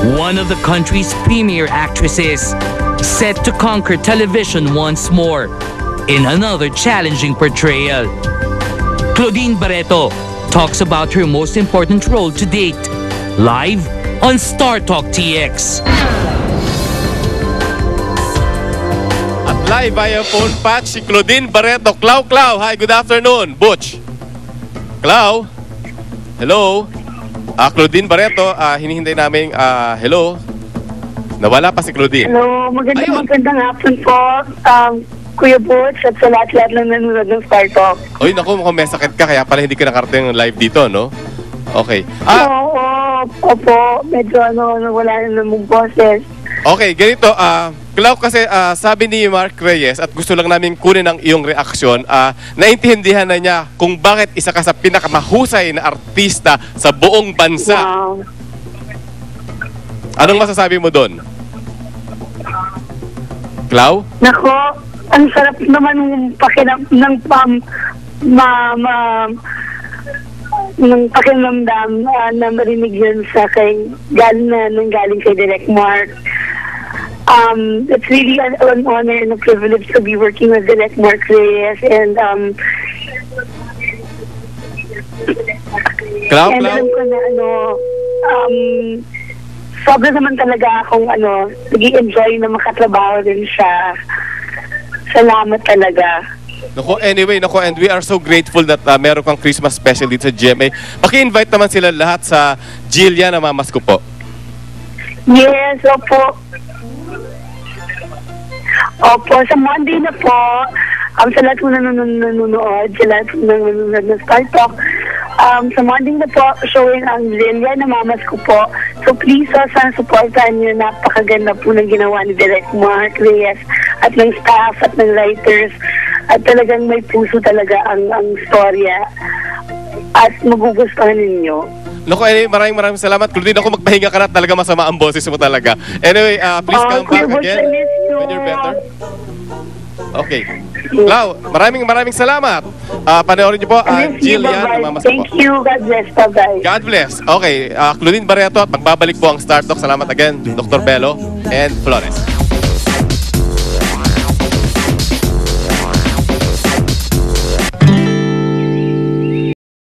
one of the country's premier actresses, set to conquer television once more in another challenging portrayal. Claudine Barreto talks about her most important role to date, live on Star Talk TX. At live via phone patch si Claudine Barreto. Clau, hi, good afternoon. Butch. Clau? Hello? Claudine Barreto, hinihintay namin, hello? Nawala pa si Claudine. Hello, magandang hapon po. Kuya Butch at sa lahat-lahat lang nanonood ng Star Talk. Uy, naku, mukhang may sakit ka, kaya pala hindi ka nakarating live dito, no? Okay. Opo, medyo wala na namang boses. Okay, ganito, Clau, kasi sabi ni Mark Reyes at gusto lang namin kunin ang iyong reaksyon, naintindihan na niya kung bakit isa ka sa pinakamahusay na artista sa buong bansa. Wow. Anong masasabi mo doon? Clau? Nako, ang sarap naman ng pakiramdam na marinig yun sa galing kay Direk Mark. It's really an honor and a privilege to be working with Direk Mark Reyes and Clau? alam ko na sobra naman talaga akong nag-i-enjoy na makatrabaho din siya. Salamat talaga. Anyway, and we are so grateful that meron kang Christmas special dito sa GMA. Paki-invite naman sila lahat sa Jillian na mamas ko po. Yes, opo. Opo, sa Monday na po, sa lahat po nanonood, sa lahat po nanonood ng Star Talk, sa Monday na po, showing ang Jillian na mamas ko po. So please, sana supportan niyo. Napakaganda po ng ginawa ni Direk Mark Reyes at ng staff at ng writers. At talagang may puso talaga ang storya. At magugustuhan ninyo. Anyway, maraming salamat. Claudine, ako magpahinga ka na, talaga masama ang boses mo talaga. Anyway, please come back again when you're better. Okay. Clau, maraming salamat. Panoorin niyo po ang Jillian na mamas ko po. Thank you. God bless. Bye-bye. God bless. Okay, Claudine Barreto at magbabalik po ang Star Talk. Salamat again, Dr. Bello and Flores.